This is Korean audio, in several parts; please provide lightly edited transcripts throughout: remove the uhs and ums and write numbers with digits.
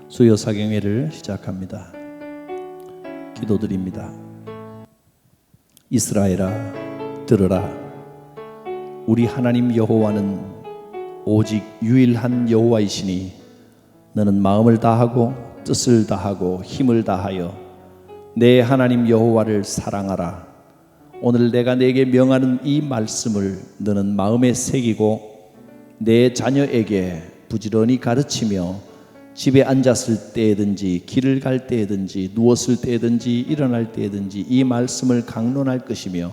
수요 사경회를 시작합니다. 기도드립니다. 이스라엘아, 들으라. 우리 하나님 여호와는 오직 유일한 여호와이시니 너는 마음을 다하고 뜻을 다하고 힘을 다하여 내 하나님 여호와를 사랑하라. 오늘 내가 네게 명하는 이 말씀을 너는 마음에 새기고 내 자녀에게 부지런히 가르치며 집에 앉았을 때든지 길을 갈 때든지 누웠을 때든지 일어날 때든지 이 말씀을 강론할 것이며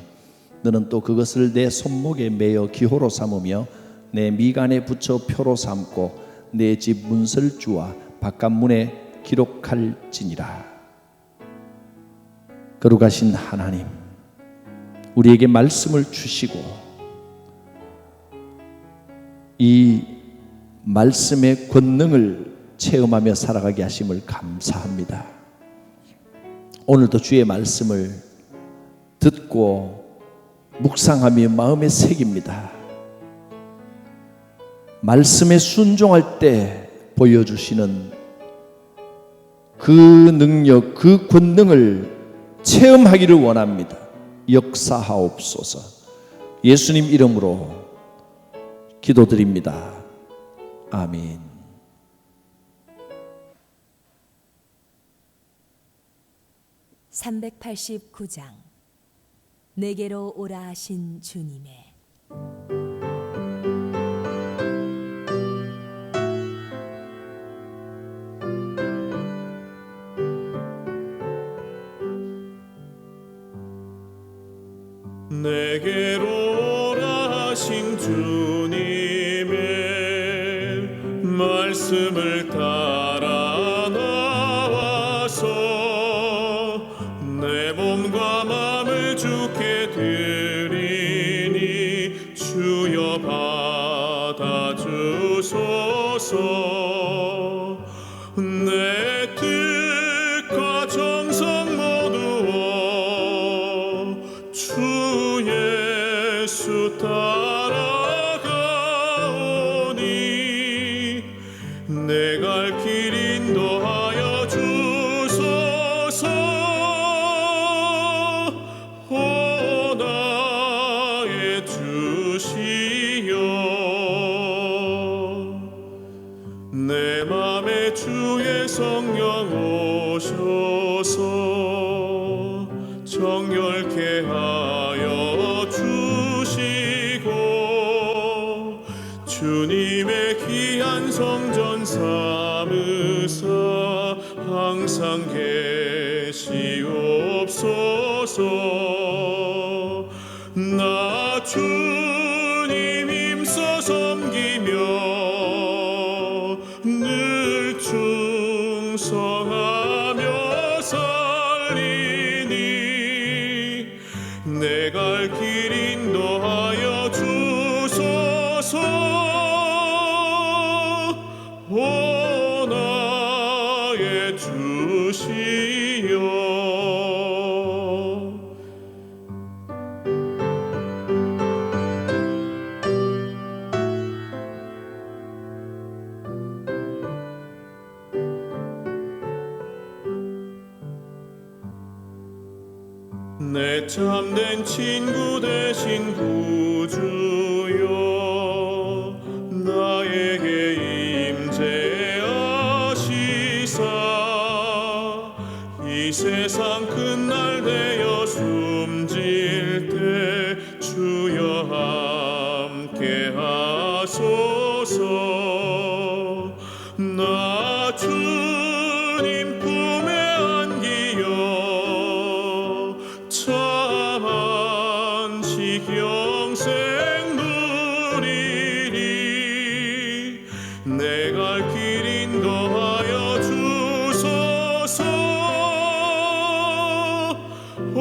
너는 또 그것을 내 손목에 매어 기호로 삼으며 내 미간에 붙여 표로 삼고 내 집 문설주와 바깥문에 기록할지니라. 거룩하신 하나님, 우리에게 말씀을 주시고 이 말씀의 권능을 체험하며 살아가게 하심을 감사합니다. 오늘도 주의 말씀을 듣고 묵상하며 마음에 새깁니다. 말씀에 순종할 때 보여주시는 그 능력, 그 권능을 체험하기를 원합니다. 역사하옵소서. 예수님 이름으로 기도드립니다. 아멘. 389장 내게로 오라 하신 주님의 내게로 오라 하신 주님의 말씀을 따라 나와서 내 몸과 마음을 주께 드리니 주여 받아주소서. 내 뜻과 정성 모두어 주 예수 따라가오니 내 갈 길 인도하여 주소서. 오 나의 주시여, 내 맘에 주의 성령 오셔서 정결케 하여 주시고 주님의 귀한 성전 삼으사 항상 계시옵소서. 나 주님 힘써 섬기며 늘 충성하며 살리니 내 갈 길 인도하여 주소서. 오 나의 주시여, 내 참된 친구 되신 구주여, 나에게 임재하시사 이 세상 큰 날 되어 숨질 때 주여 함께 하소서. 나 주님 품에 안기어 참 안식 영생 누리리 내 갈 길 인도하여 주소서. 오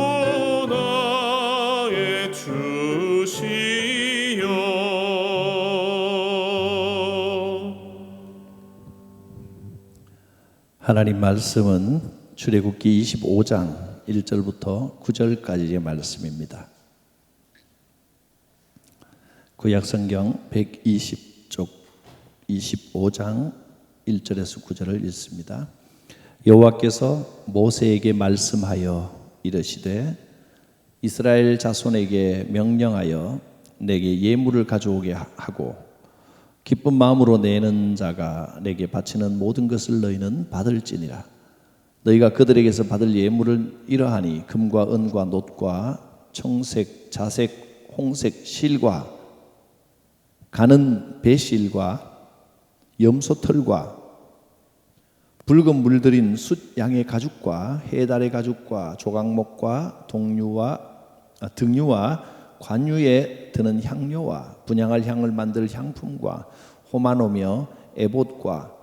나의 주시여. 하나님 말씀은 출애굽기 25장 1절부터 9절까지의 말씀입니다. 구약성경 120쪽 25장 1절에서 9절을 읽습니다. 여호와께서 모세에게 말씀하여 이르시되 이스라엘 자손에게 명령하여 내게 예물을 가져오게 하고 기쁜 마음으로 내는 자가 내게 바치는 모든 것을 너희는 받을지니라. 너희가 그들에게서 받을 예물을 이러하니 금과 은과 놋과 청색, 자색, 홍색 실과 가는 배실과 염소털과 붉은 물들인 숫 양의 가죽과 해달의 가죽과 조각목과 등유와 관유에 드는 향료와 분향할 향을 만들 향품과 호마노며 에봇과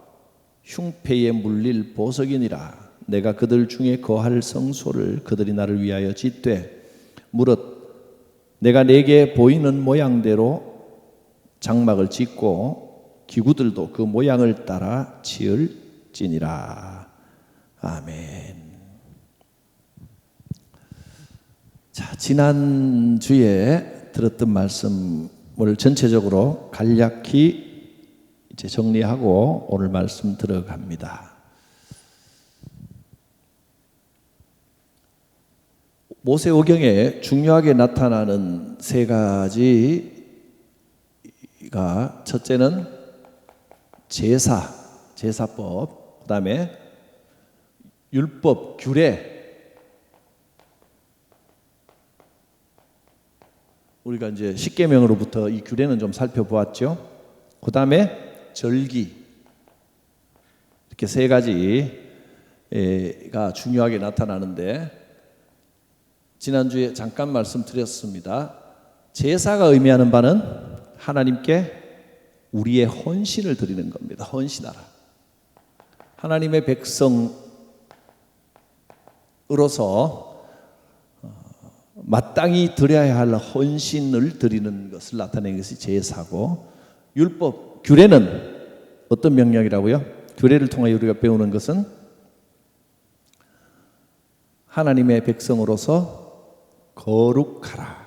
흉패에 물릴 보석이니라. 내가 그들 중에 거할 성소를 그들이 나를 위하여 짓되 무릇 내가 내게 보이는 모양대로 장막을 짓고 기구들도 그 모양을 따라 지을지니라. 아멘. 자, 지난주에 들었던 말씀을 전체적으로 간략히 이제 정리하고 오늘 말씀 들어갑니다. 모세오경에 중요하게 나타나는 세 가지가, 첫째는 제사법, 그 다음에 율법, 규례. 우리가 이제 십계명으로부터 이 규례는 좀 살펴보았죠. 그 다음에 절기. 이렇게 세 가지가 중요하게 나타나는데 지난주에 잠깐 말씀드렸습니다. 제사가 의미하는 바는 하나님께 우리의 헌신을 드리는 겁니다. 헌신하라. 하나님의 백성으로서 마땅히 드려야 할 헌신을 드리는 것을 나타내는 것이 제사고, 율법, 규례는 어떤 명령이라고요? 규례를 통해 우리가 배우는 것은 하나님의 백성으로서 거룩하라.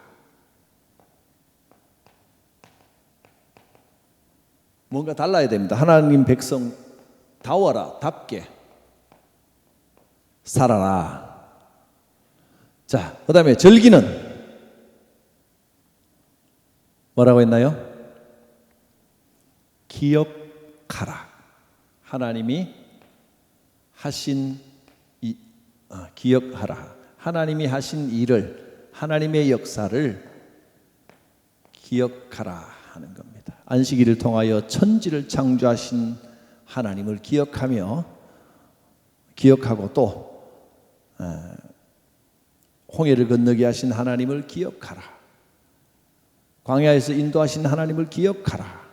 뭔가 달라야 됩니다. 하나님 백성 다워라, 답게 살아라. 자, 그 다음에 절기는 뭐라고 했나요? 기억하라. 하나님이 하신 기억하라. 하나님이 하신 일을, 하나님의 역사를 기억하라 하는 겁니다. 안식일을 통하여 천지를 창조하신 하나님을 기억하고 또 홍해를 건너게 하신 하나님을 기억하라. 광야에서 인도하신 하나님을 기억하라.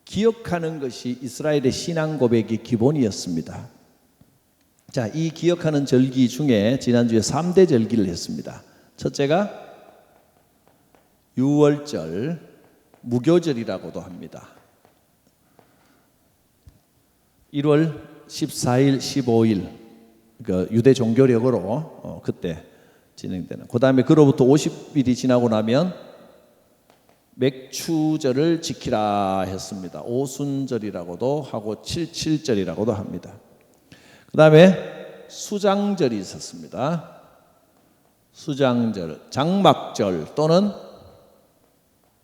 기억하는 것이 이스라엘의 신앙 고백의 기본이었습니다. 자, 이 기억하는 절기 중에 지난주에 3대 절기를 했습니다. 첫째가 유월절, 무교절이라고도 합니다. 1월 14일, 15일 그 유대 종교력으로 그때 진행되는. 그 다음에 그로부터 50일이 지나고 나면 맥추절을 지키라 했습니다. 오순절이라고도 하고 77절이라고도 합니다. 그 다음에 수장절이 있었습니다. 수장절, 장막절 또는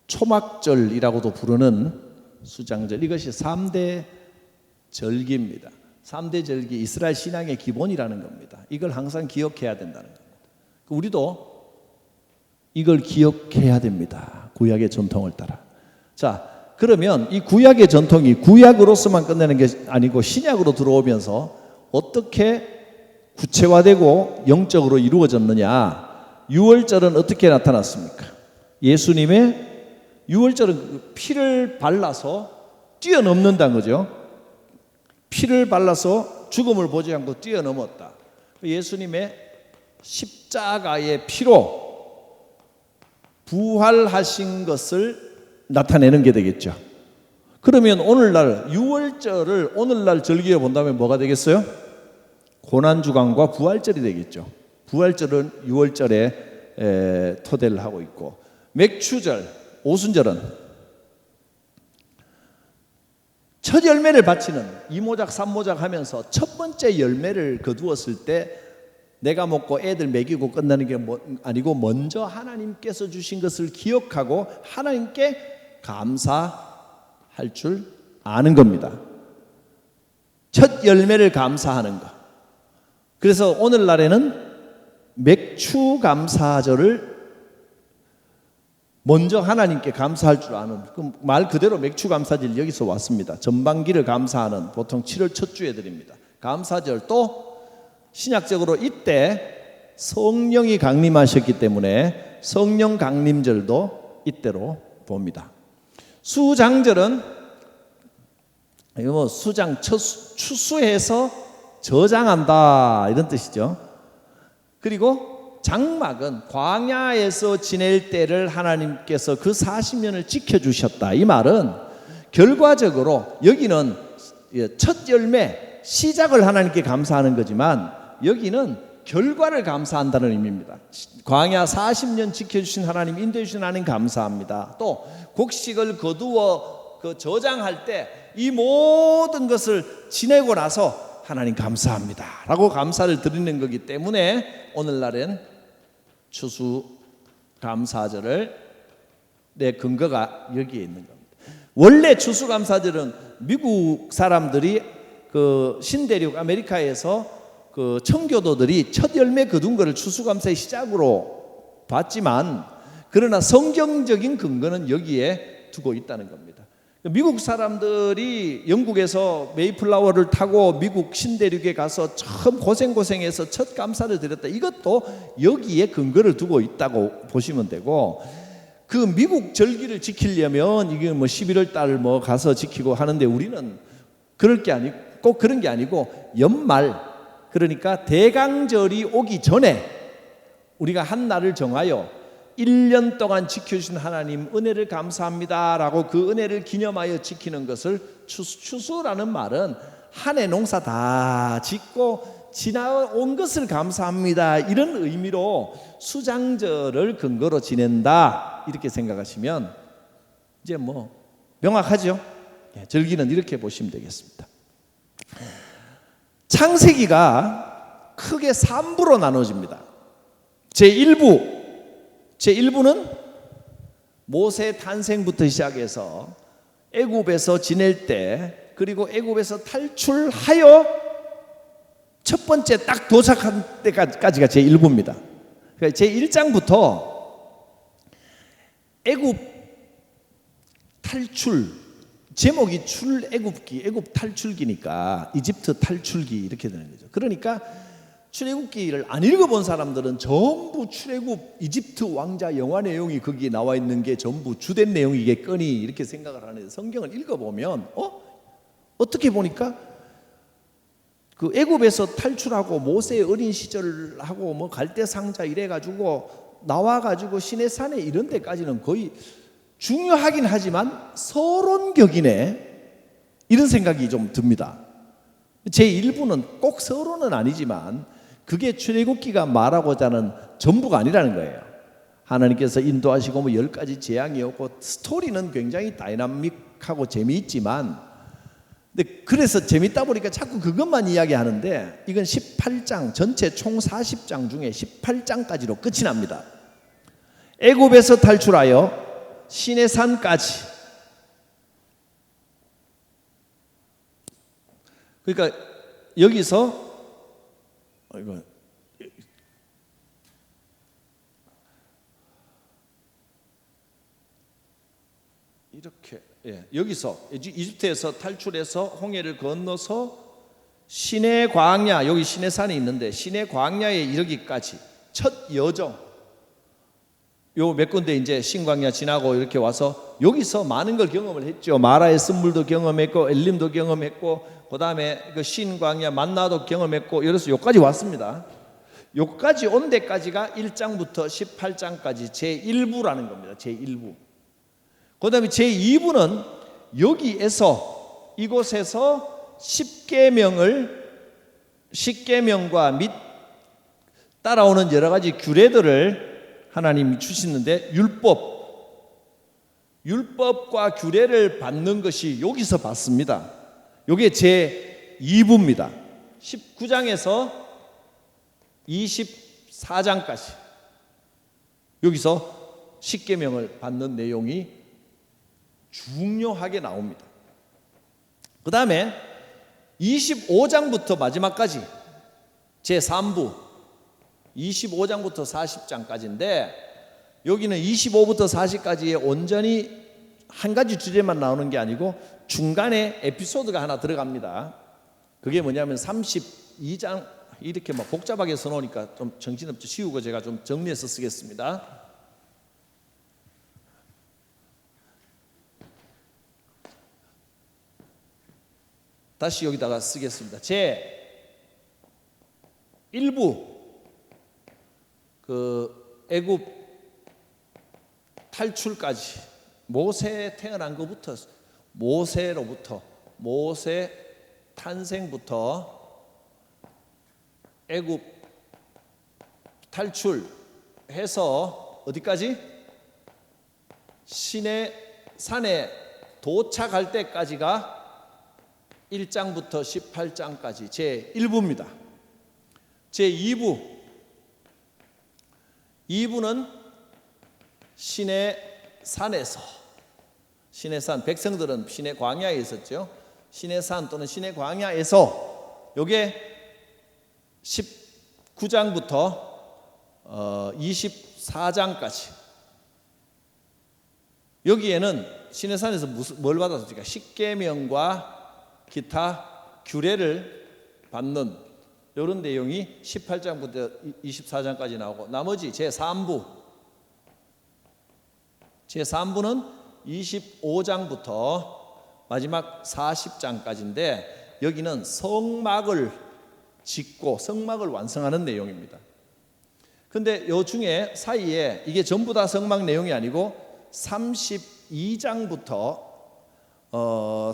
초막절이라고도 부르는 수장절. 이것이 3대 절기입니다. 3대 절기, 이스라엘 신앙의 기본이라는 겁니다. 이걸 항상 기억해야 된다는 겁니다. 우리도 이걸 기억해야 됩니다. 구약의 전통을 따라. 자, 그러면 이 구약의 전통이 구약으로서만 끝내는 게 아니고 신약으로 들어오면서 어떻게 구체화되고 영적으로 이루어졌느냐. 유월절은 어떻게 나타났습니까? 예수님의 유월절은 피를 발라서 뛰어넘는다는 거죠. 피를 발라서 죽음을 보지 않고 뛰어넘었다. 예수님의 십자가의 피로 부활하신 것을 나타내는 게 되겠죠. 그러면 오늘날 유월절을 오늘날 절기에 본다면 뭐가 되겠어요? 고난주간과 부활절이 되겠죠. 부활절은 유월절에 토대를 하고 있고, 맥추절, 오순절은 첫 열매를 바치는 이모작 삼모작 하면서 첫 번째 열매를 거두었을 때 내가 먹고 애들 먹이고 끝나는 게 아니고 먼저 하나님께서 주신 것을 기억하고 하나님께 감사할 줄 아는 겁니다. 첫 열매를 감사하는 것. 그래서 오늘날에는 맥주 감사절을 먼저 하나님께 감사할 줄 아는, 말 그대로 맥주 감사절 여기서 왔습니다. 전반기를 감사하는 보통 7월 첫 주에 드립니다. 감사절. 또 신약적으로 이때 성령이 강림하셨기 때문에 성령 강림절도 이때로 봅니다. 수장절은 수장 추수해서 저장한다 이런 뜻이죠. 그리고 장막은 광야에서 지낼 때를 하나님께서 그 40년을 지켜주셨다. 이 말은 결과적으로 여기는 첫 열매 시작을 하나님께 감사하는 거지만 여기는 결과를 감사한다는 의미입니다. 광야 40년 지켜주신 하나님, 인도해 주신 하나님 감사합니다. 또 곡식을 거두어 저장할 때 이 모든 것을 지내고 나서 하나님 감사합니다 라고 감사를 드리는 거기 때문에 오늘날은 추수 감사절을 내 근거가 여기에 있는 겁니다. 원래 추수 감사절은 미국 사람들이 그 신대륙 아메리카에서 그 청교도들이 첫 열매 거둔 것을 추수 감사의 시작으로 봤지만 그러나 성경적인 근거는 여기에 두고 있다는 겁니다. 미국 사람들이 영국에서 메이플라워를 타고 미국 신대륙에 가서 처음 고생해서 첫 감사를 드렸다. 이것도 여기에 근거를 두고 있다고 보시면 되고, 그 미국 절기를 지키려면 이게 11월 달 가서 지키고 하는데 우리는 꼭 그런 게 아니고 연말, 그러니까 대강절이 오기 전에 우리가 한 날을 정하여 1년 동안 지켜주신 하나님 은혜를 감사합니다 라고 그 은혜를 기념하여 지키는 것을 추수라는 말은 한 해 농사 다 짓고 지나온 것을 감사합니다 이런 의미로 수장절을 근거로 지낸다 이렇게 생각하시면 이제 명확하죠. 절기는 이렇게 보시면 되겠습니다. 창세기가 크게 3부로 나눠집니다. 제1부는 모세 탄생부터 시작해서 애굽에서 지낼 때, 그리고 애굽에서 탈출하여 첫 번째 딱 도착한 때까지가 제1부입니다. 그러니까 제1장부터 애굽 탈출, 제목이 출애굽기, 애굽 탈출기니까 이집트 탈출기 이렇게 되는 거죠. 그러니까 출애굽기를 안 읽어본 사람들은 전부 출애굽 이집트 왕자 영화 내용이 거기에 나와 있는 게 전부 주된 내용이겠거니 이렇게 생각을 하는데, 성경을 읽어보면 어떻게 보니까 그 애굽에서 탈출하고 모세의 어린 시절하고 갈대 상자 이래가지고 나와가지고 시내산에 이런 데까지는 거의 중요하긴 하지만 서론격이네 이런 생각이 좀 듭니다. 제1부는 꼭 서론은 아니지만 그게 출애굽기가 말하고자 하는 전부가 아니라는 거예요. 하나님께서 인도하시고 10가지 재앙이 오고 스토리는 굉장히 다이나믹하고 재미있지만, 근데 그래서 재밌다 보니까 자꾸 그것만 이야기하는데 이건 18장, 전체 총 40장 중에 18장까지로 끝이 납니다. 애굽에서 탈출하여 시내산까지. 그러니까 여기서 이렇게 여기서 이집트에서 탈출해서 홍해를 건너서 시내 광야, 여기 시내산이 있는데 시내 광야에 이르기까지 첫 여정, 요 몇 군데 이제 신광야 지나고 이렇게 와서 여기서 많은 걸 경험을 했죠. 마라의 쓴물도 경험했고 엘림도 경험했고 그 다음에 그 신광야 만나도 경험했고 이래서 여기까지 왔습니다. 여기까지 온 데까지가 1장부터 18장까지 제1부라는 겁니다. 제1부. 그 다음에 제2부는 여기에서 이곳에서 십계명과 및 따라오는 여러 가지 규례들을 하나님이 주시는데, 율법, 율법과 규례를 받는 것이 여기서 받습니다. 이게 제 2부입니다. 19장에서 24장까지 여기서 십계명을 받는 내용이 중요하게 나옵니다. 그 다음에 25장부터 마지막까지 제 3부 25장부터 40장까지인데 여기는 25부터 40까지의 온전히 한 가지 주제만 나오는 게 아니고 중간에 에피소드가 하나 들어갑니다. 그게 뭐냐면 32장 이렇게 막 복잡하게 써놓으니까 좀 정신없죠. 쉬우고 제가 좀 정리해서 쓰겠습니다. 다시 여기다가 쓰겠습니다. 제 1부 그 애굽 탈출까지 모세 태어난 것부터 모세 탄생부터 애굽 탈출해서 어디까지? 시내 산에 도착할 때까지가 1장부터 18장까지 제 1부입니다. 제 2부는 시내 산에서 시내산 백성들은 시내 광야에 있었죠. 시내산 또는 시내 광야에서 요게 19장부터 24장까지 여기에는 시내산에서 뭘 받았습니까? 십계명과 기타 규례를 받는 이런 내용이 18장부터 24장까지 나오고 나머지 제3부는 25장부터 마지막 40장까지인데 여기는 성막을 짓고 성막을 완성하는 내용입니다. 근데 요 중에 사이에 이게 전부 다 성막 내용이 아니고 32장부터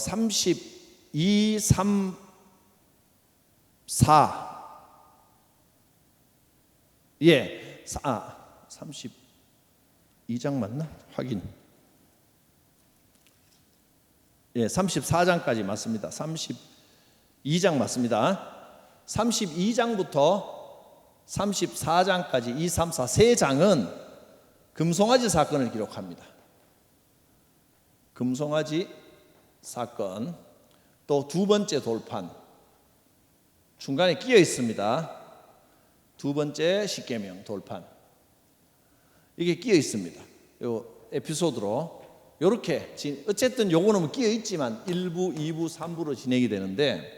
32, 3, 4 32장 맞나? 확인. 34장까지 맞습니다. 32장 맞습니다. 32장부터 34장까지 2, 3, 4 세 장은 금송아지 사건을 기록합니다. 금송아지 사건, 또 두 번째 돌판 중간에 끼어 있습니다. 두 번째 십계명 돌판 이게 끼어 있습니다. 요 에피소드로 이렇게 어쨌든 요거는 끼어 있지만 1부, 2부, 3부로 진행이 되는데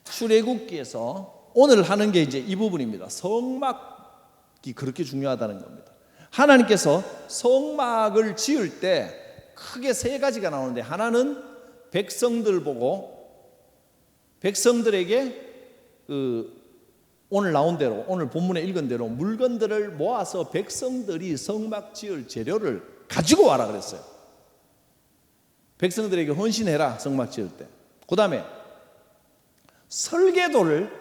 출애굽기에서 오늘 하는 게 이제 이 부분입니다. 성막이 그렇게 중요하다는 겁니다. 하나님께서 성막을 지을 때 크게 세 가지가 나오는데 하나는 백성들 보고 백성들에게 오늘 나온 대로 오늘 본문에 읽은 대로 물건들을 모아서 백성들이 성막 지을 재료를 가지고 와라 그랬어요. 백성들에게 헌신해라 성막 지을 때. 그 다음에 설계도를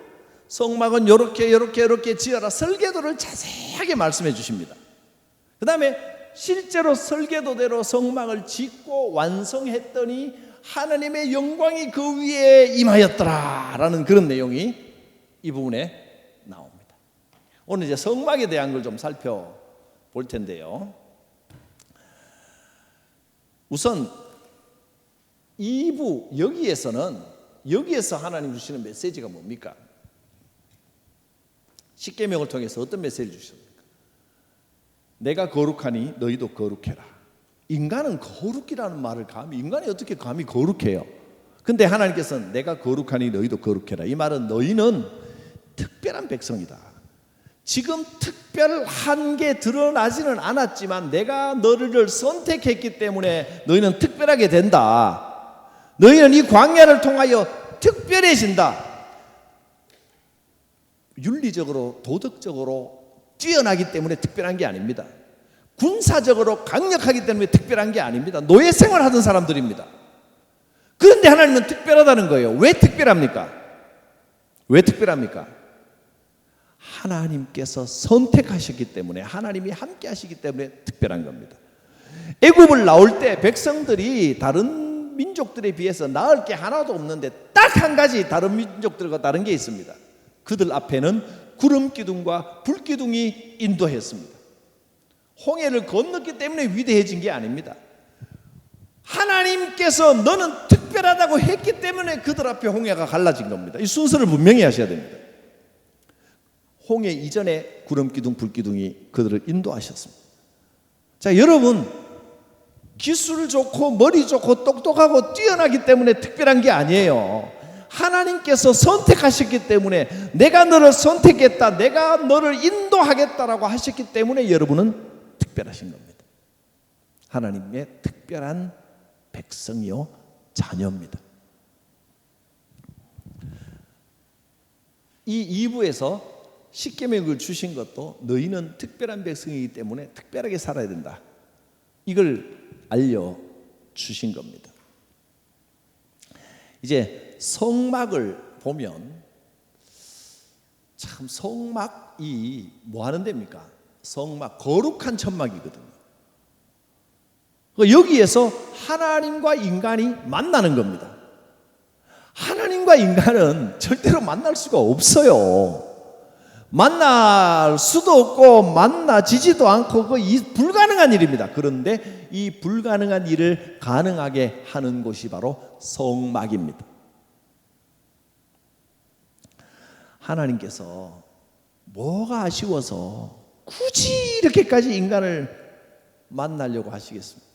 성막은 이렇게 지어라 설계도를 자세하게 말씀해 주십니다. 그 다음에 실제로 설계도대로 성막을 짓고 완성했더니 하나님의 영광이 그 위에 임하였더라라는 그런 내용이 이 부분에 나옵니다. 오늘 이제 성막에 대한 걸 좀 살펴볼 텐데요. 우선 2부 여기에서 하나님 주시는 메시지가 뭡니까? 십계명을 통해서 어떤 메시지를 주십니까? 내가 거룩하니 너희도 거룩해라. 인간은 거룩이라는 말을 인간이 어떻게 감히 거룩해요? 근데 하나님께서는 내가 거룩하니 너희도 거룩해라. 이 말은 너희는 특별한 백성이다. 지금 특별한 게 드러나지는 않았지만 내가 너희를 선택했기 때문에 너희는 특별하게 된다. 너희는 이 광야를 통하여 특별해진다. 윤리적으로 도덕적으로 뛰어나기 때문에 특별한 게 아닙니다. 군사적으로 강력하기 때문에 특별한 게 아닙니다. 노예 생활하던 사람들입니다. 그런데 하나님은 특별하다는 거예요. 왜 특별합니까? 왜 특별합니까? 하나님께서 선택하셨기 때문에 하나님이 함께 하시기 때문에 특별한 겁니다. 애굽을 나올 때 백성들이 다른 민족들에 비해서 나을 게 하나도 없는데 딱 한 가지 다른 민족들과 다른 게 있습니다. 그들 앞에는 구름 기둥과 불 기둥이 인도했습니다. 홍해를 건넜기 때문에 위대해진 게 아닙니다. 하나님께서 너는 특별하다고 했기 때문에 그들 앞에 홍해가 갈라진 겁니다. 이 순서를 분명히 하셔야 됩니다. 홍해 이전에 구름 기둥, 불 기둥이 그들을 인도하셨습니다. 자, 여러분, 기술 좋고 머리 좋고 똑똑하고 뛰어나기 때문에 특별한 게 아니에요. 하나님께서 선택하셨기 때문에, 내가 너를 선택했다, 내가 너를 인도하겠다라고 하셨기 때문에 여러분은 특별하신 겁니다. 하나님의 특별한 백성이요 자녀입니다. 이 2부에서 십계명을 주신 것도 너희는 특별한 백성이기 때문에 특별하게 살아야 된다, 이걸 알려주신 겁니다. 이제 성막을 보면 참 성막이 뭐 하는 데입니까? 성막, 거룩한 천막이거든요. 여기에서 하나님과 인간이 만나는 겁니다. 하나님과 인간은 절대로 만날 수가 없어요. 만날 수도 없고 만나지지도 않고 불가능한 일입니다. 그런데 이 불가능한 일을 가능하게 하는 곳이 바로 성막입니다. 하나님께서 뭐가 아쉬워서 굳이 이렇게까지 인간을 만나려고 하시겠습니까?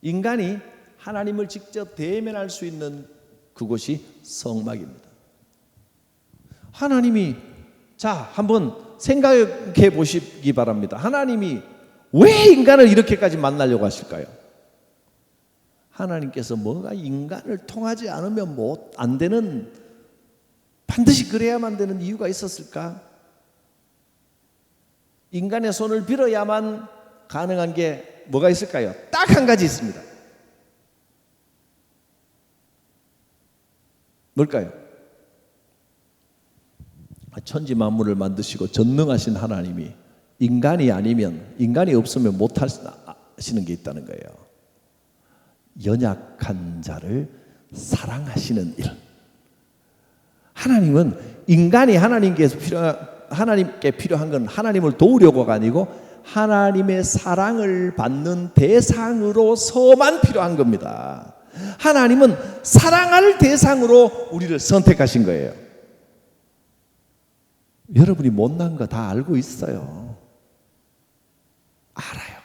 인간이 하나님을 직접 대면할 수 있는 그곳이 성막입니다. 하나님이, 자, 한번 생각해 보시기 바랍니다. 하나님이 왜 인간을 이렇게까지 만나려고 하실까요? 하나님께서 뭐가 인간을 통하지 않으면 안 되는, 반드시 그래야만 되는 이유가 있었을까? 인간의 손을 빌어야만 가능한 게 뭐가 있을까요? 딱 한 가지 있습니다. 뭘까요? 천지 만물을 만드시고 전능하신 하나님이 인간이 아니면, 인간이 없으면 못 하시는 게 있다는 거예요. 연약한 자를 사랑하시는 일. 하나님은 인간이 하나님께 필요한 건 하나님을 도우려고가 아니고 하나님의 사랑을 받는 대상으로서만 필요한 겁니다. 하나님은 사랑할 대상으로 우리를 선택하신 거예요. 여러분이 못난 거 다 알고 있어요. 알아요.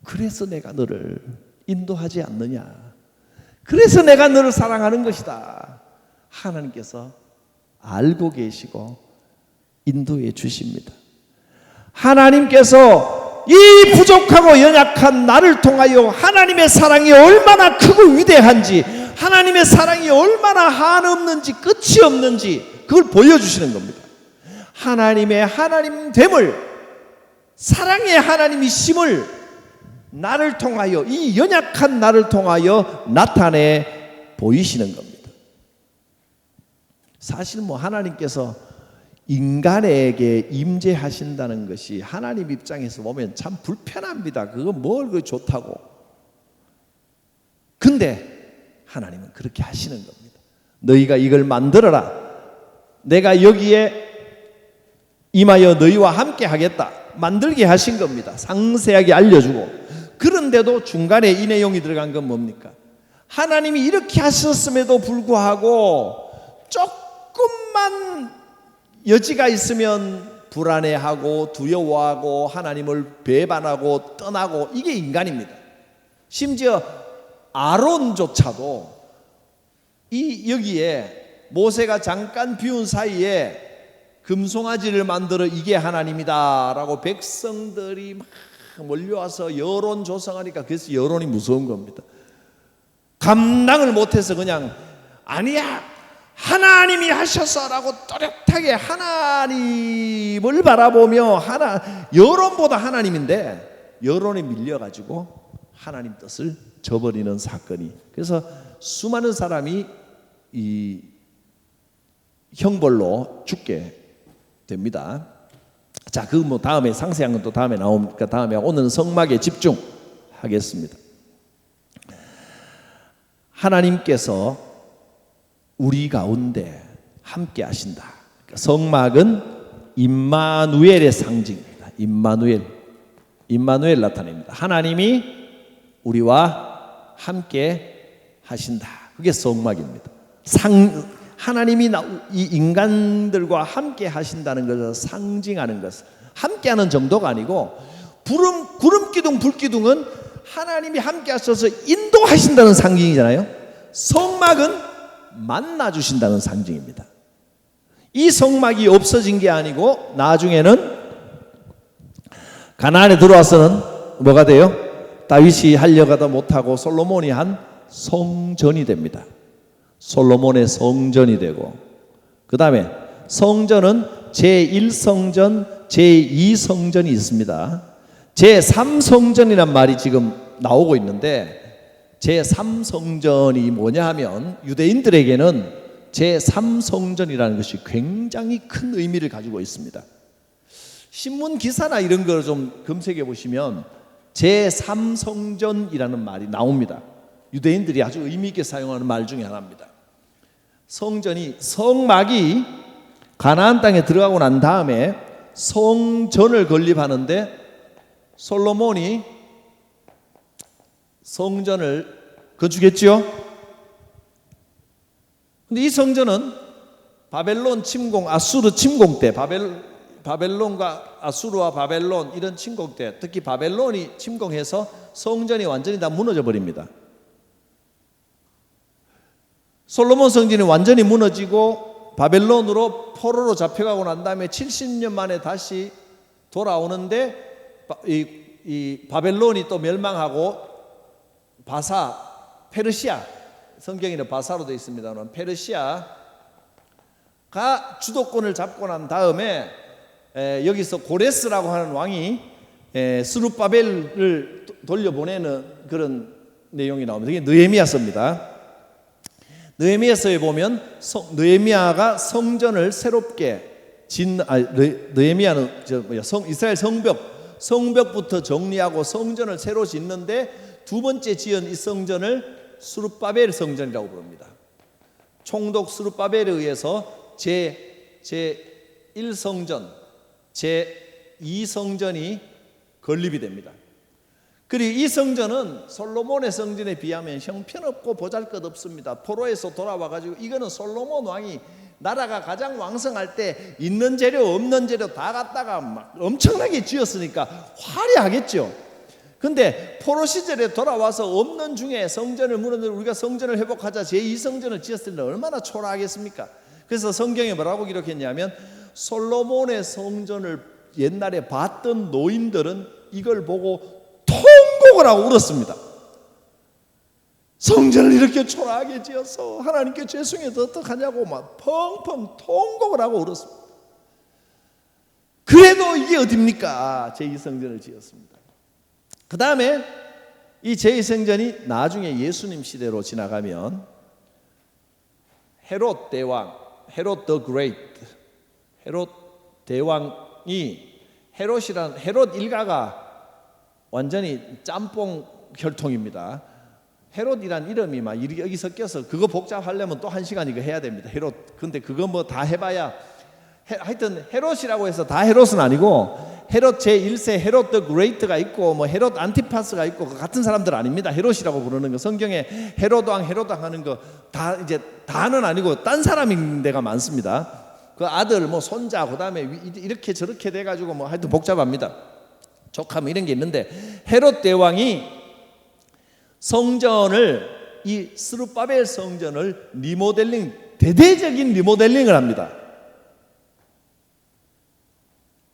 그래서 내가 너를 인도하지 않느냐. 그래서 내가 너를 사랑하는 것이다. 하나님께서 알고 계시고 인도해 주십니다. 하나님께서 이 부족하고 연약한 나를 통하여 하나님의 사랑이 얼마나 크고 위대한지, 하나님의 사랑이 얼마나 한없는지 끝이 없는지 그걸 보여주시는 겁니다. 하나님의 하나님됨을, 사랑의 하나님이심을 나를 통하여, 이 연약한 나를 통하여 나타내 보이시는 겁니다. 사실 하나님께서 인간에게 임재하신다는 것이 하나님 입장에서 보면 참 불편합니다. 그거 뭘 좋다고. 근데 하나님은 그렇게 하시는 겁니다. 너희가 이걸 만들어라. 내가 여기에 임하여 너희와 함께 하겠다. 만들게 하신 겁니다. 상세하게 알려주고. 그런데도 중간에 이 내용이 들어간 건 뭡니까? 하나님이 이렇게 하셨음에도 불구하고 조금만 여지가 있으면 불안해하고 두려워하고 하나님을 배반하고 떠나고, 이게 인간입니다. 심지어 아론조차도 여기에 모세가 잠깐 비운 사이에 금송아지를 만들어 이게 하나님이다 라고 백성들이 막 몰려와서 여론 조성하니까, 그래서 여론이 무서운 겁니다. 감당을 못해서 그냥 아니야 하나님이 하셔서라고 또렷하게 하나님을 바라보며 여론보다 하나님인데 여론에 밀려가지고 하나님 뜻을 저버리는 사건이, 그래서 수많은 사람이 이 형벌로 죽게 됩니다. 자, 그 뭐 다음에 상세한 건 또 다음에 나오니까 다음에 오늘은 성막에 집중하겠습니다. 하나님께서 우리 가운데 함께 하신다. 그러니까 성막은 임마누엘의 상징입니다. 임마누엘 나타냅니다. 하나님이 우리와 함께 하신다. 그게 성막입니다. 하나님이 이 인간들과 함께 하신다는 것을 상징하는 것. 함께하는 정도가 아니고 구름 기둥, 불 기둥은 하나님이 함께 하셔서 인도하신다는 상징이잖아요. 성막은 만나 주신다는 상징입니다. 이 성막이 없어진 게 아니고 나중에는 가나안에 들어와서는 뭐가 돼요? 다윗이 하려가다 못하고 솔로몬이 한 성전이 됩니다. 솔로몬의 성전이 되고, 그 다음에 성전은 제1성전, 제2성전이 있습니다. 제3성전이란 말이 지금 나오고 있는데, 제3성전이 뭐냐 하면 유대인들에게는 제3성전이라는 것이 굉장히 큰 의미를 가지고 있습니다. 신문 기사나 이런 걸 좀 검색해 보시면 제3성전이라는 말이 나옵니다. 유대인들이 아주 의미 있게 사용하는 말 중에 하나입니다. 성막이 가나안 땅에 들어가고 난 다음에 성전을 건립하는데 솔로몬이 성전을 건축했지요. 근데 이 성전은 바벨론 침공, 아수르 침공 때, 바벨론과 아수르와 바벨론 이런 침공 때, 특히 바벨론이 침공해서 성전이 완전히 다 무너져 버립니다. 솔로몬 성전이 완전히 무너지고 바벨론으로 포로로 잡혀가고 난 다음에 70년 만에 다시 돌아오는데 이 바벨론이 또 멸망하고 페르시아, 성경에는 바사로 되어 있습니다만 페르시아가 주도권을 잡고 난 다음에 여기서 고레스라고 하는 왕이 스룹바벨을 돌려보내는 그런 내용이 나옵니다. 이게 느헤미야서입니다. 느헤미야서에 보면 느헤미야가 성전을 새롭게 느헤미야는 이스라엘 성벽부터 정리하고 성전을 새로 짓는데 두 번째 지은 이 성전을 스룹바벨 성전이라고 부릅니다. 총독 스룹바벨에 의해서 제1성전, 제2성전이 건립이 됩니다. 그리고 이 성전은 솔로몬의 성전에 비하면 형편없고 보잘것없습니다. 포로에서 돌아와가지고 이거는 솔로몬 왕이 나라가 가장 왕성할 때 있는 재료 없는 재료 다 갖다가 막 엄청나게 지었으니까 화려하겠죠. 근데 포로 시절에 돌아와서 없는 중에 성전을 무너뜨려 우리가 성전을 회복하자 제2성전을 지었을 때 얼마나 초라하겠습니까? 그래서 성경에 뭐라고 기록했냐면 솔로몬의 성전을 옛날에 봤던 노인들은 이걸 보고 통곡을 하고 울었습니다. 성전을 이렇게 초라하게 지어서 하나님께 죄송해서 어떡하냐고 막 펑펑 통곡을 하고 울었습니다. 그래도 이게 어딥니까? 제2성전을 지었습니다. 그 다음에 이 제2성전이 나중에 예수님 시대로 지나가면 헤롯 대왕, 헤롯 더 그레이트, 헤롯 대왕이 헤롯 일가가 완전히 짬뽕 혈통입니다. 헤롯이란 이름이 막 여기 섞여서 그거 복잡하려면 또 1시간 이거 해야 됩니다. 헤롯. 근데 그거 뭐 다 해봐야 하여튼 헤롯이라고 해서 다 헤롯은 아니고 헤롯 제1세 헤롯 더 그레이트가 있고 뭐 헤롯 안티파스가 있고 그 같은 사람들 아닙니다. 헤롯이라고 부르는 거 성경에 헤롯 왕 하는 거 다 이제 다는 아니고 딴 사람인 데가 많습니다. 그 아들 뭐 손자 그다음에 이렇게 저렇게 돼가지고 뭐 하여튼 복잡합니다. 족하면 이런 게 있는데 헤롯 대왕이 성전을 이 스룹바벨 성전을 대대적인 리모델링을 합니다.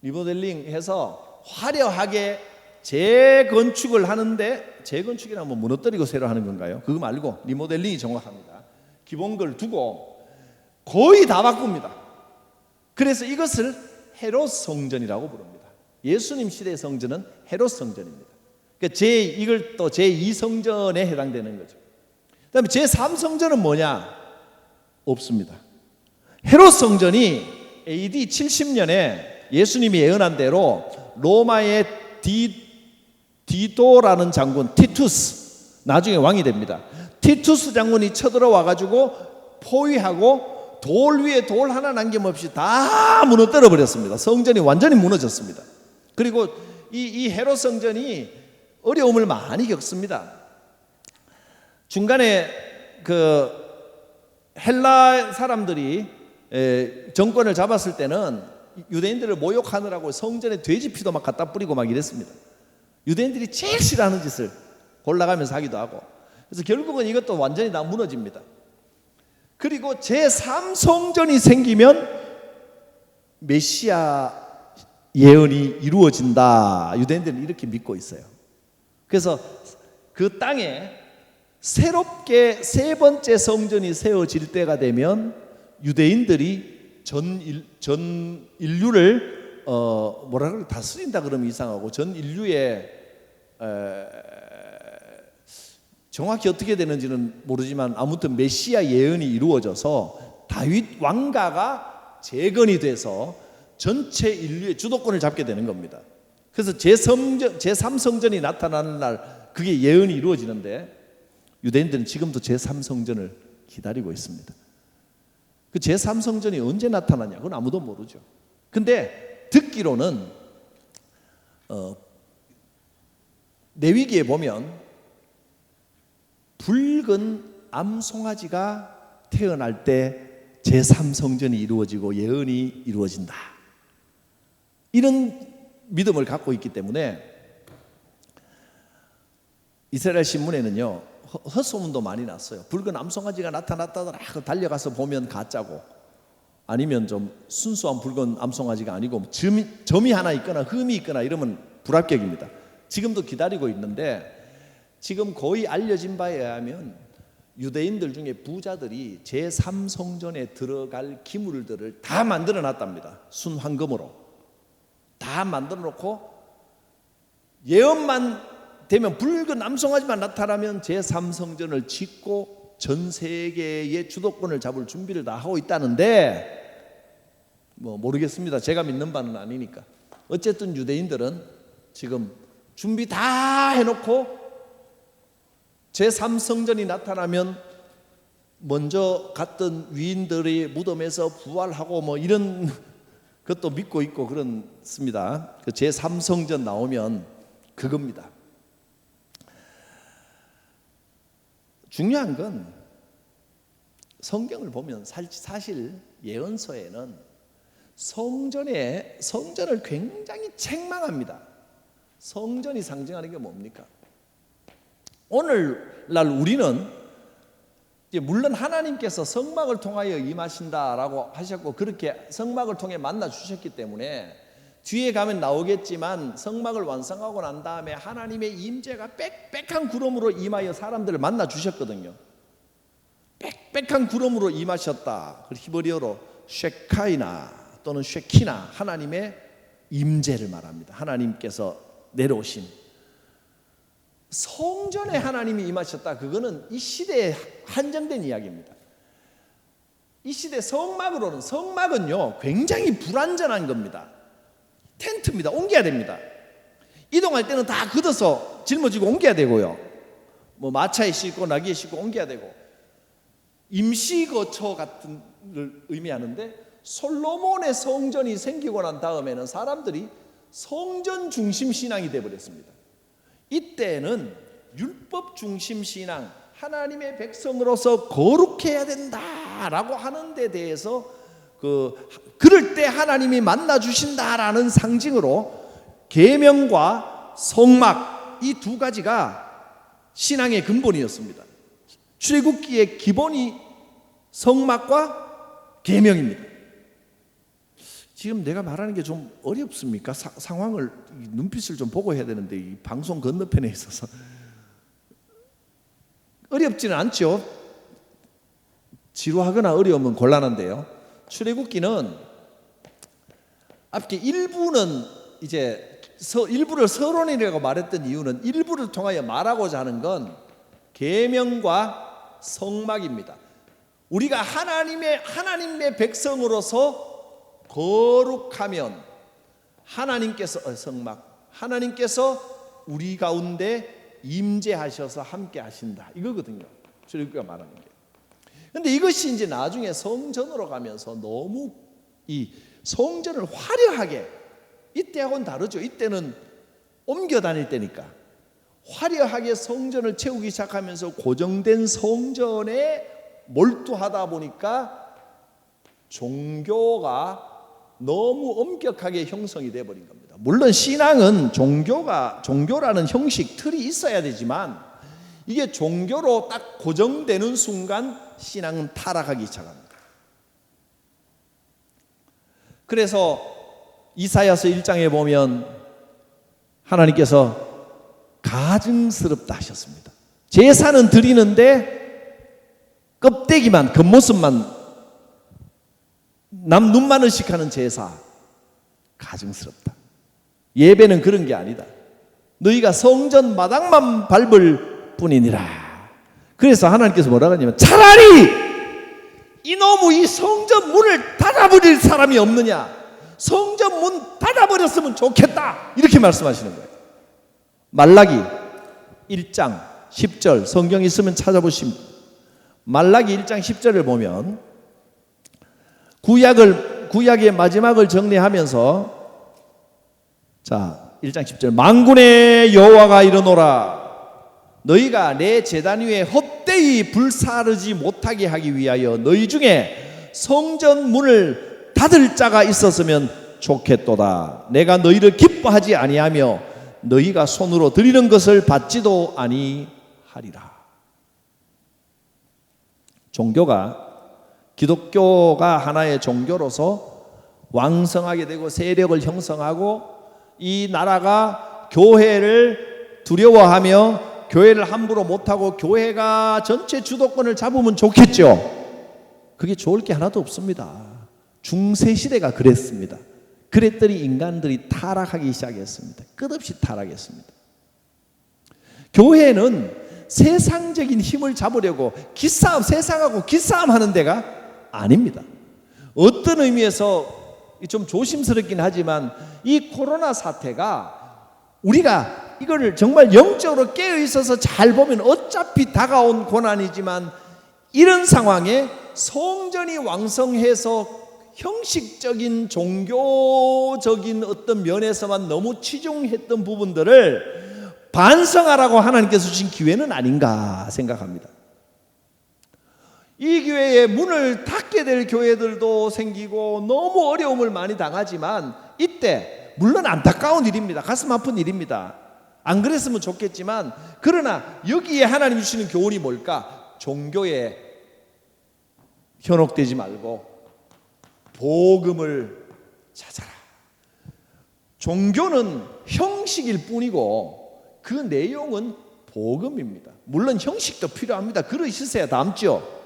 리모델링해서 화려하게 재건축을 하는데 재건축이란 뭐 무너뜨리고 새로 하는 건가요? 그거 말고 리모델링이 정확합니다. 기본 걸 두고 거의 다 바꿉니다. 그래서 이것을 헤롯 성전이라고 부릅니다. 예수님 시대의 성전은 헤롯 성전입니다. 그러니까 이걸 또 제2성전에 해당되는 거죠. 그다음에 제3성전은 뭐냐? 없습니다. 헤롯 성전이 AD 70년에 예수님이 예언한 대로 로마의 디도라는 장군 티투스 나중에 왕이 됩니다. 티투스 장군이 쳐들어와 가지고 포위하고 돌 위에 돌 하나 남김없이 다 무너뜨려 버렸습니다. 성전이 완전히 무너졌습니다. 그리고 이 헤롯 성전이 어려움을 많이 겪습니다. 중간에 그 헬라 사람들이 정권을 잡았을 때는 유대인들을 모욕하느라고 성전에 돼지피도 막 갖다 뿌리고 막 이랬습니다. 유대인들이 제일 싫어하는 짓을 골라가면서 하기도 하고, 그래서 결국은 이것도 완전히 다 무너집니다. 그리고 제3성전이 생기면 메시아 예언이 이루어진다, 유대인들은 이렇게 믿고 있어요. 그래서 그 땅에 새롭게 세 번째 성전이 세워질 때가 되면 유대인들이 전 인류를 뭐라 그래, 다스린다 그러면 이상하고, 전 인류의 정확히 어떻게 되는지는 모르지만 아무튼 메시아 예언이 이루어져서 다윗 왕가가 재건이 돼서 전체 인류의 주도권을 잡게 되는 겁니다. 그래서 제3성전이 나타나는 날 그게 예언이 이루어지는데, 유대인들은 지금도 제3성전을 기다리고 있습니다. 그 제3성전이 언제 나타나냐, 그건 아무도 모르죠. 근데 듣기로는 레위기에 보면 붉은 암송아지가 태어날 때 제3성전이 이루어지고 예언이 이루어진다, 이런 믿음을 갖고 있기 때문에 이스라엘 신문에는요 헛소문도 많이 났어요. 붉은 암송아지가 나타났다더라. 달려가서 보면 가짜고, 아니면 좀 순수한 붉은 암송아지가 아니고 점이 하나 있거나 흠이 있거나 이러면 불합격입니다. 지금도 기다리고 있는데, 지금 거의 알려진 바에 의하면 유대인들 중에 부자들이 제3성전에 들어갈 기물들을 다 만들어 놨답니다. 순황금으로 다 만들어 놓고, 예언만 되면 붉은 암송아지만 나타나면 제3성전을 짓고 전 세계의 주도권을 잡을 준비를 다 하고 있다는데, 뭐 모르겠습니다. 제가 믿는 바는 아니니까. 어쨌든 유대인들은 지금 준비 다 해놓고 제3성전이 나타나면 먼저 갔던 위인들의 무덤에서 부활하고 뭐 이런 것도 믿고 있고 그렇습니다. 그 제3성전 나오면 그겁니다. 중요한 건 성경을 보면 사실 예언서에는 성전을 굉장히 책망합니다. 성전이 상징하는 게 뭡니까? 오늘날 우리는 물론 하나님께서 성막을 통하여 임하신다라고 하셨고, 그렇게 성막을 통해 만나 주셨기 때문에 뒤에 가면 나오겠지만 성막을 완성하고 난 다음에 하나님의 임재가 빽빽한 구름으로 임하여 사람들을 만나 주셨거든요. 빽빽한 구름으로 임하셨다. 히브리어로 쉐카이나 또는 쉐키나, 하나님의 임재를 말합니다. 하나님께서 내려오신 성전에 하나님이 임하셨다. 그거는 이 시대에 한정된 이야기입니다. 이 시대 성막은요 굉장히 불완전한 겁니다. 텐트입니다. 옮겨야 됩니다. 이동할 때는 다 걷어서 짊어지고 옮겨야 되고요. 뭐 마차에 싣고 나귀에 싣고 옮겨야 되고, 임시 거처 같은 걸 의미하는데, 솔로몬의 성전이 생기고 난 다음에는 사람들이 성전 중심 신앙이 되어버렸습니다. 이때는 율법 중심 신앙, 하나님의 백성으로서 거룩해야 된다라고 하는 데 대해서 그럴 때 하나님이 만나 주신다라는 상징으로 계명과 성막, 이 두 가지가 신앙의 근본이었습니다. 출애굽기의 기본이 성막과 계명입니다. 지금 내가 말하는 게 좀 어렵습니까? 상황을, 눈빛을 좀 보고 해야 되는데 이 방송 건너편에 있어서 어렵지는 않죠. 지루하거나 어려우면 곤란한데요. 출애굽기는 앞에 일부는 이제 일부를 서론이라고 말했던 이유는 일부를 통하여 말하고자 하는 건 계명과 성막입니다. 우리가 하나님의 백성으로서 거룩하면, 하나님께서 성막, 하나님께서 우리 가운데 임재하셔서 함께 하신다 이거거든요. 출애굽기가 말하는 게. 근데 이것이 이제 나중에 성전으로 가면서 너무 이 성전을 화려하게, 이때하고는 다르죠. 이때는 옮겨 다닐 때니까 화려하게 성전을 채우기 시작하면서 고정된 성전에 몰두하다 보니까 종교가 너무 엄격하게 형성이 되어버린 겁니다. 물론 신앙은 종교라는 형식, 틀이 있어야 되지만 이게 종교로 딱 고정되는 순간 신앙은 타락하기 시작합니다. 그래서 이사야서 1장에 보면 하나님께서 가증스럽다 하셨습니다. 제사는 드리는데 껍데기만, 겉모습만 남 눈만 의식하는 제사, 가증스럽다. 예배는 그런 게 아니다. 너희가 성전 마당만 밟을 뿐이니라. 그래서 하나님께서 뭐라고 하냐면 차라리 이놈의 이 성전 문을 닫아버릴 사람이 없느냐, 성전 문 닫아버렸으면 좋겠다, 이렇게 말씀하시는 거예요. 말라기 1장 10절 성경 있으면 찾아보시면 말라기 1장 10절을 보면 구약의 마지막을 정리하면서 자 1장 10절 만군의 여호와가 이르노라 너희가 내 제단 위에 헛되이 불사르지 못하게 하기 위하여 너희 중에 성전 문을 닫을 자가 있었으면 좋겠도다. 내가 너희를 기뻐하지 아니하며 너희가 손으로 드리는 것을 받지도 아니하리라. 기독교가 하나의 종교로서 왕성하게 되고 세력을 형성하고 이 나라가 교회를 두려워하며 교회를 함부로 못하고 교회가 전체 주도권을 잡으면 좋겠죠. 그게 좋을 게 하나도 없습니다. 중세시대가 그랬습니다. 그랬더니 인간들이 타락하기 시작했습니다. 끝없이 타락했습니다. 교회는 세상적인 힘을 잡으려고 기싸움, 세상하고 기싸움 하는 데가 아닙니다. 어떤 의미에서 좀 조심스럽긴 하지만 이 코로나 사태가 우리가 이거를 정말 영적으로 깨어 있어서 잘 보면 어차피 다가온 고난이지만 이런 상황에 성전이 왕성해서 형식적인 종교적인 어떤 면에서만 너무 치중했던 부분들을 반성하라고 하나님께서 주신 기회는 아닌가 생각합니다. 이 기회에 문을 닫게 될 교회들도 생기고 너무 어려움을 많이 당하지만 이때 물론 안타까운 일입니다. 가슴 아픈 일입니다. 안 그랬으면 좋겠지만 그러나 여기에 하나님 주시는 교훈이 뭘까? 종교에 현혹되지 말고 복음을 찾아라. 종교는 형식일 뿐이고 그 내용은 복음입니다. 물론 형식도 필요합니다. 그러시세요. 담죠.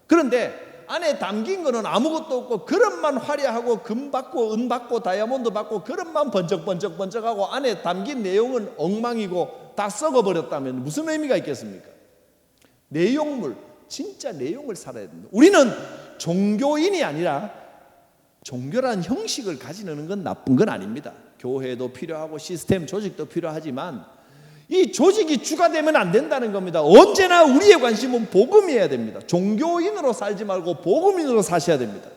그런데 안에 담긴 거는 아무것도 없고 그릇만 화려하고 금 받고 은 받고 다이아몬드 받고 그릇만 번쩍번쩍하고 안에 담긴 내용은 엉망이고 다 썩어버렸다면 무슨 의미가 있겠습니까? 내용물, 진짜 내용을 살아야 됩니다. 우리는 종교인이 아니라 종교라는 형식을 가지는 건 나쁜 건 아닙니다. 교회도 필요하고 시스템 조직도 필요하지만 이 조직이 주가 되면 안 된다는 겁니다. 언제나 우리의 관심은 복음이어야 됩니다. 종교인으로 살지 말고 복음인으로 사셔야 됩니다.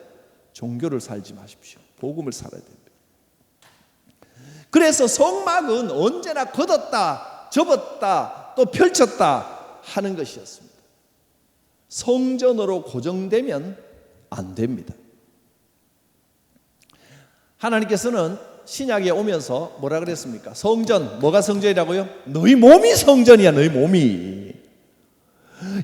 종교를 살지 마십시오. 복음을 살아야 됩니다. 그래서 성막은 언제나 걷었다, 접었다, 또 펼쳤다 하는 것이었습니다. 성전으로 고정되면 안 됩니다. 하나님께서는 신약에 오면서 뭐라 그랬습니까? 성전, 뭐가 성전이라고요? 너희 몸이 성전이야. 너희 몸이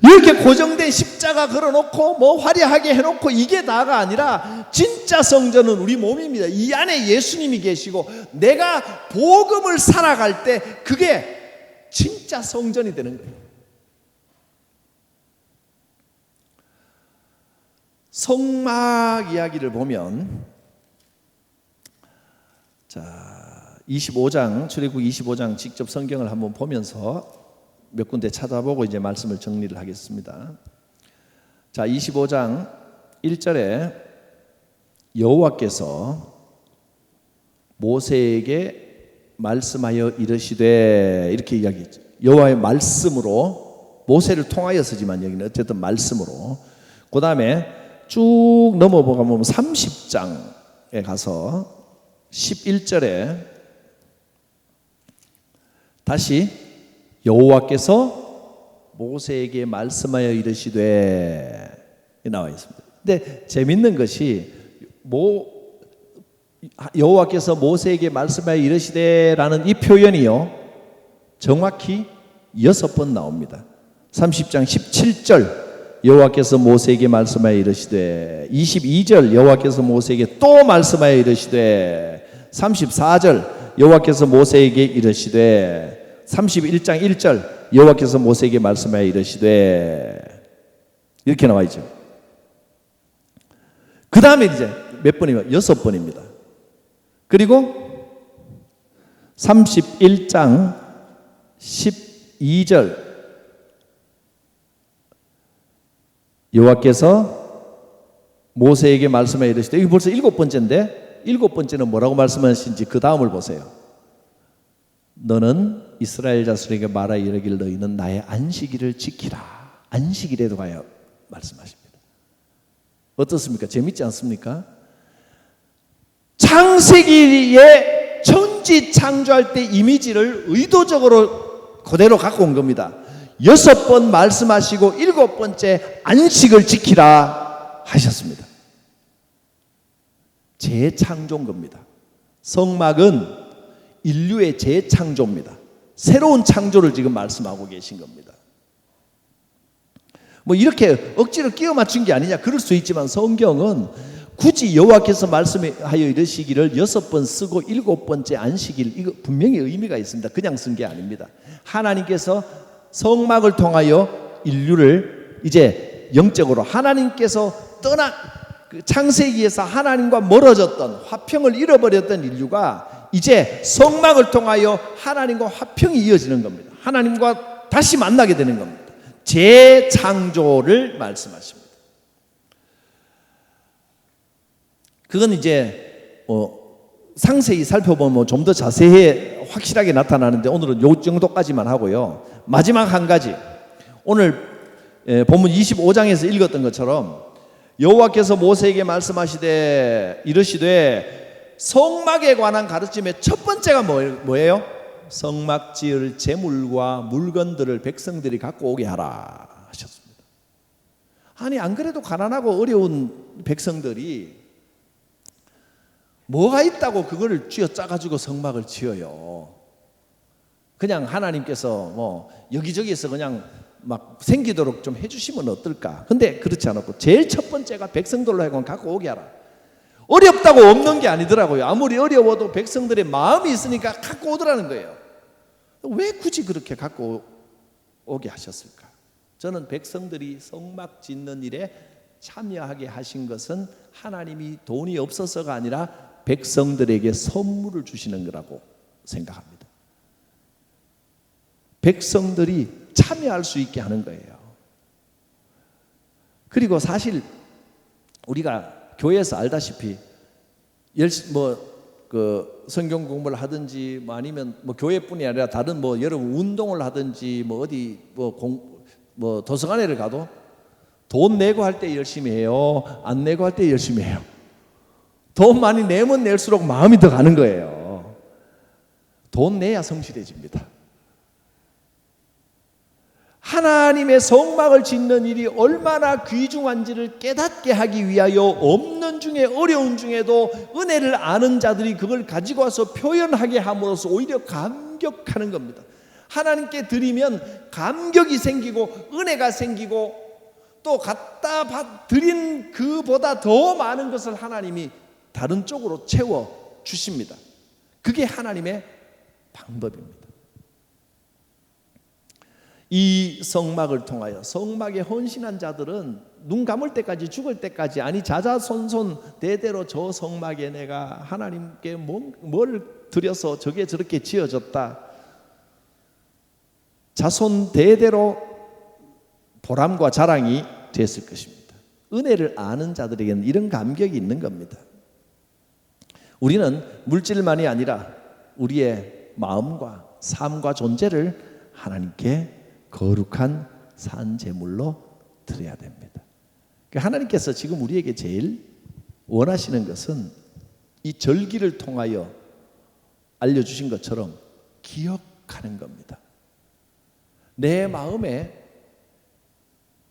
이렇게 고정된 십자가 걸어놓고 뭐 화려하게 해놓고 이게 다가 아니라 진짜 성전은 우리 몸입니다. 이 안에 예수님이 계시고 내가 복음을 살아갈 때 그게 진짜 성전이 되는 거예요. 성막 이야기를 보면 자, 25장 출애굽 25장 직접 성경을 한번 보면서 몇 군데 찾아보고 이제 말씀을 정리를 하겠습니다. 자, 25장 1절에 여호와께서 모세에게 말씀하여 이르시되 이렇게 이야기했죠. 여호와의 말씀으로, 모세를 통하여서지만 여기는 어쨌든 말씀으로. 그 다음에 쭉 넘어보면 30장에 가서 11절에 다시 여호와께서 모세에게 말씀하여 이르시되 나와 있습니다. 근데 재밌는 것이 여호와께서 모세에게 말씀하여 이르시되라는 이 표현이요, 정확히 6번 나옵니다. 30장 17절 여호와께서 모세에게 말씀하여 이르시되, 22절 여호와께서 모세에게 또 말씀하여 이르시되, 34절 여호와께서 모세에게 이르시되, 31장 1절 여호와께서 모세에게 말씀하여 이르시되, 이렇게 나와 있죠. 그 다음에 이제 몇 번이면 6번입니다. 그리고 31장 12절 여호와께서 모세에게 말씀하여 이르시되, 이게 벌써 7번째인데 7번째는 뭐라고 말씀하신지 그 다음을 보세요. 너는 이스라엘 자손에게 말하여 이르기를 너희는 나의 안식일을 지키라. 안식일에도 가야 말씀하십니다. 어떻습니까? 재밌지 않습니까? 창세기에 천지 창조할 때 이미지를 의도적으로 그대로 갖고 온 겁니다. 6번 말씀하시고 7번째 안식을 지키라 하셨습니다. 재창조인 겁니다. 성막은 인류의 재창조입니다. 새로운 창조를 지금 말씀하고 계신 겁니다. 뭐 이렇게 억지로 끼워 맞춘 게 아니냐 그럴 수 있지만, 성경은 굳이 여호와께서 말씀하여 이르시기를 6번 쓰고 7번째 안식일, 이거 분명히 의미가 있습니다. 그냥 쓴 게 아닙니다. 하나님께서 성막을 통하여 인류를 이제 영적으로, 하나님께서 창세기에서 하나님과 멀어졌던, 화평을 잃어버렸던 인류가 이제 성막을 통하여 하나님과 화평이 이어지는 겁니다. 하나님과 다시 만나게 되는 겁니다. 재창조를 말씀하십니다. 그건 이제 상세히 살펴보면 좀 더 자세히 확실하게 나타나는데 오늘은 요 정도까지만 하고요. 마지막 한 가지, 오늘 본문 25장에서 읽었던 것처럼 여호와께서 모세에게 말씀하시되 이르시되, 성막에 관한 가르침의 첫 번째가 뭐예요? 성막 지을 재물과 물건들을 백성들이 갖고 오게 하라 하셨습니다. 아니, 안 그래도 가난하고 어려운 백성들이 뭐가 있다고 그거를 쥐어짜가지고 성막을 지어요. 그냥 하나님께서 뭐 여기저기에서 그냥 막 생기도록 좀 해주시면 어떨까. 근데 그렇지 않았고 제일 첫 번째가 백성들로 하여금 갖고 오게 하라. 어렵다고 없는 게 아니더라고요. 아무리 어려워도 백성들의 마음이 있으니까 갖고 오더라는 거예요. 왜 굳이 그렇게 갖고 오게 하셨을까? 저는 백성들이 성막 짓는 일에 참여하게 하신 것은 하나님이 돈이 없어서가 아니라 백성들에게 선물을 주시는 거라고 생각합니다. 백성들이 참여할 수 있게 하는 거예요. 그리고 사실 우리가 교회에서 알다시피 성경 공부를 하든지 아니면 교회뿐이 아니라 다른 여러 운동을 하든지 어디 도서관에를 가도 돈 내고 할 때 열심히 해요, 안 내고 할 때 열심히 해요. 돈 많이 내면 낼수록 마음이 더 가는 거예요. 돈 내야 성실해집니다. 하나님의 성막을 짓는 일이 얼마나 귀중한지를 깨닫게 하기 위하여 없는 중에 어려운 중에도 은혜를 아는 자들이 그걸 가지고 와서 표현하게 함으로써 오히려 감격하는 겁니다. 하나님께 드리면 감격이 생기고 은혜가 생기고 또 갖다 드린 그보다 더 많은 것을 하나님이 다른 쪽으로 채워 주십니다. 그게 하나님의 방법입니다. 이 성막을 통하여 성막에 헌신한 자들은 눈 감을 때까지, 죽을 때까지, 아니 자자손손 대대로 저 성막에 내가 하나님께 뭘 드려서 저게 저렇게 지어졌다, 자손 대대로 보람과 자랑이 됐을 것입니다. 은혜를 아는 자들에게는 이런 감격이 있는 겁니다. 우리는 물질만이 아니라 우리의 마음과 삶과 존재를 하나님께 거룩한 산 제물로 드려야 됩니다. 하나님께서 지금 우리에게 제일 원하시는 것은 이 절기를 통하여 알려주신 것처럼 기억하는 겁니다. 내 마음에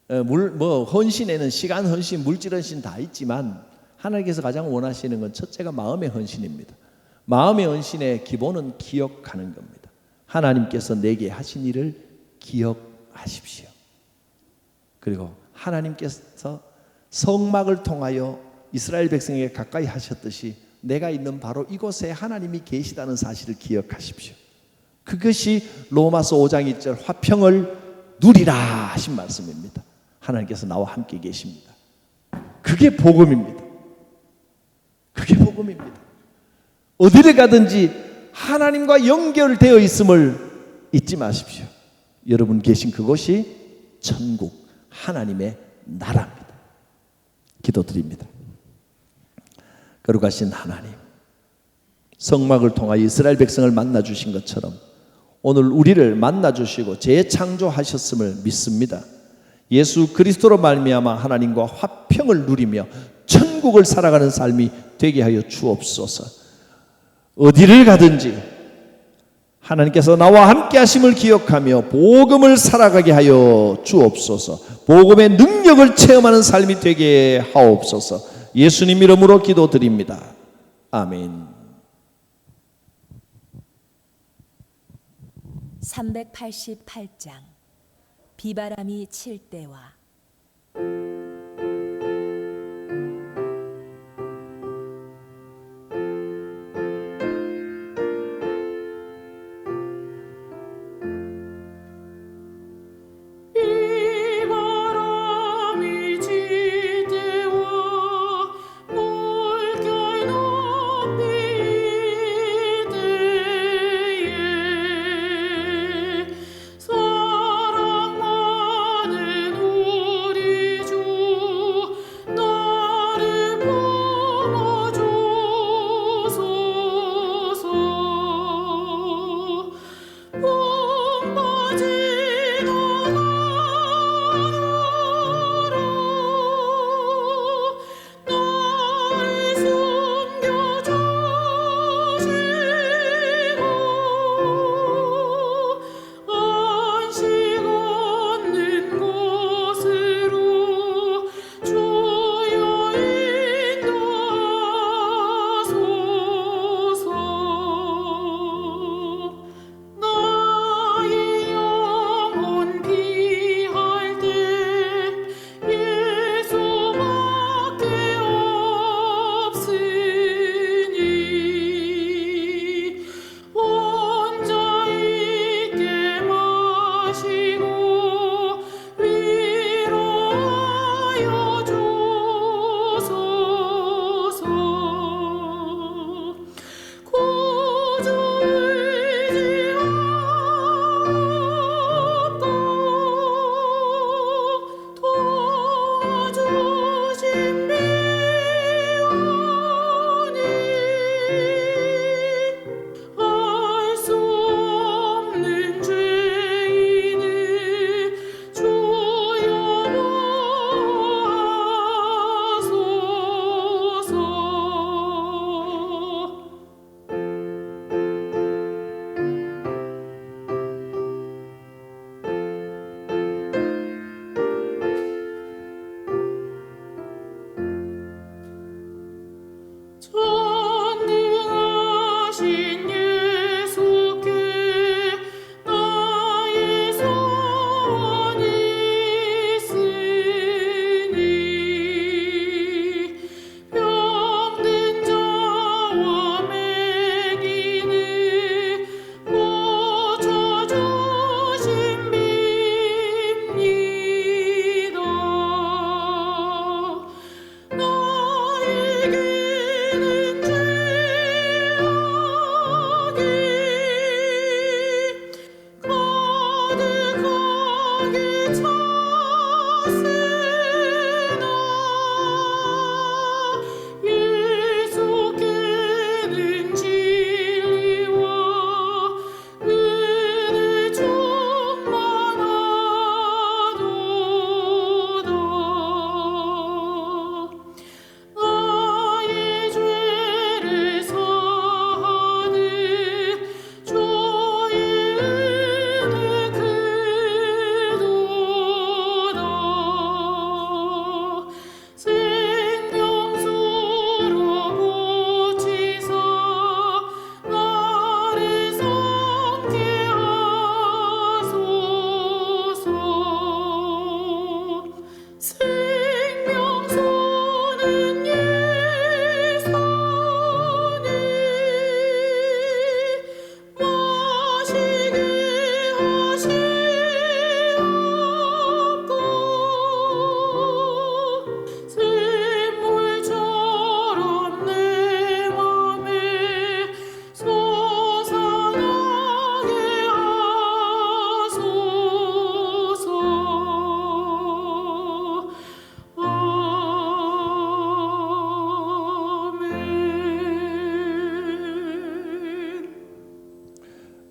헌신에는 시간 헌신, 물질 헌신 다 있지만 하나님께서 가장 원하시는 건 첫째가 마음의 헌신입니다. 마음의 헌신의 기본은 기억하는 겁니다. 하나님께서 내게 하신 일을 기억하십시오. 그리고 하나님께서 성막을 통하여 이스라엘 백성에게 가까이 하셨듯이 내가 있는 바로 이곳에 하나님이 계시다는 사실을 기억하십시오. 그것이 로마서 5장 1절 화평을 누리라 하신 말씀입니다. 하나님께서 나와 함께 계십니다. 그게 복음입니다. 그게 복음입니다. 어디를 가든지 하나님과 연결되어 있음을 잊지 마십시오. 여러분 계신 그곳이 천국 하나님의 나라입니다. 기도드립니다. 거룩하신 하나님, 성막을 통하여 이스라엘 백성을 만나주신 것처럼 오늘 우리를 만나주시고 재창조하셨음을 믿습니다. 예수 그리스도로 말미암아 하나님과 화평을 누리며 천국을 살아가는 삶이 되게 하여 주옵소서. 어디를 가든지 하나님께서 나와 함께 하심을 기억하며 복음을 살아가게 하여 주옵소서. 복음의 능력을 체험하는 삶이 되게 하옵소서. 예수님 이름으로 기도드립니다. 아멘. 388장 비바람이 칠 때와 사랑하는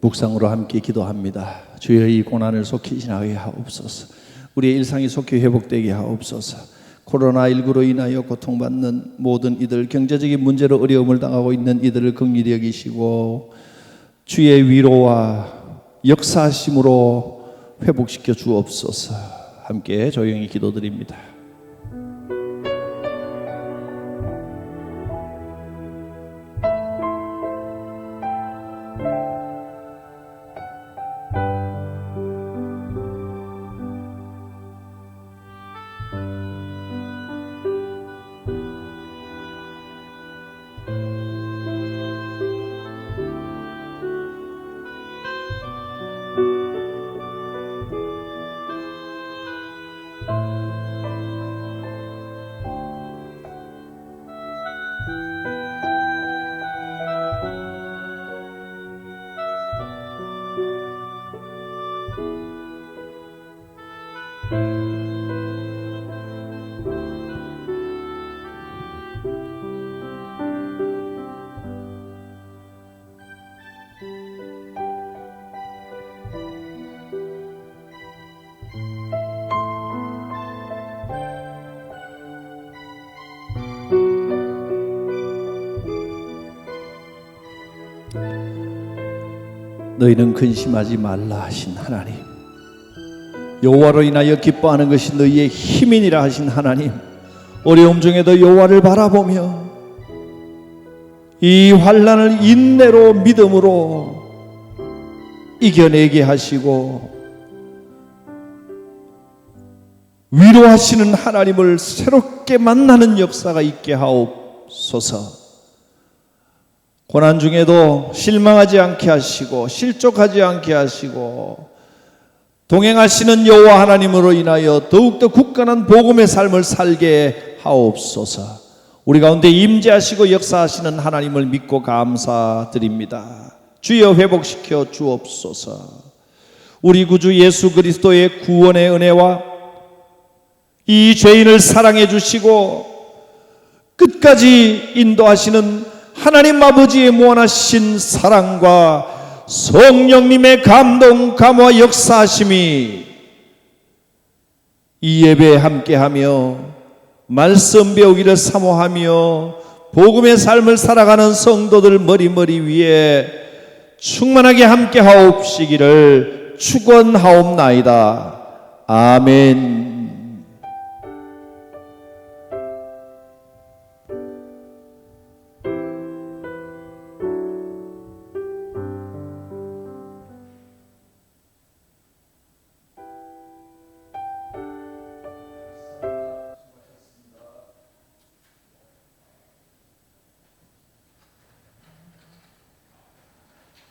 묵상으로 함께 기도합니다. 주여, 이 고난을 속히 지나게 하옵소서. 우리의 일상이 속히 회복되게 하옵소서. 코로나19로 인하여 고통받는 모든 이들, 경제적인 문제로 어려움을 당하고 있는 이들을 긍휼히 여기시고 주의 위로와 역사하심으로 회복시켜 주옵소서. 함께 조용히 기도드립니다. 너희는 근심하지 말라 하신 하나님, 여호와로 인하여 기뻐하는 것이 너희의 힘이니라 하신 하나님, 어려움 중에도 여호와를 바라보며 이 환난을 인내로 믿음으로 이겨내게 하시고 위로하시는 하나님을 새롭게 만나는 역사가 있게 하옵소서. 고난 중에도 실망하지 않게 하시고 실족하지 않게 하시고 동행하시는 여호와 하나님으로 인하여 더욱더 굳건한 복음의 삶을 살게 하옵소서. 우리 가운데 임재하시고 역사하시는 하나님을 믿고 감사드립니다. 주여, 회복시켜 주옵소서. 우리 구주 예수 그리스도의 구원의 은혜와 이 죄인을 사랑해 주시고 끝까지 인도하시는 하나님 아버지의 무한하신 사랑과 성령님의 감동, 감화, 역사하심이 이 예배에 함께하며 말씀 배우기를 사모하며 복음의 삶을 살아가는 성도들 머리 위에 충만하게 함께하옵시기를 축원하옵나이다. 아멘.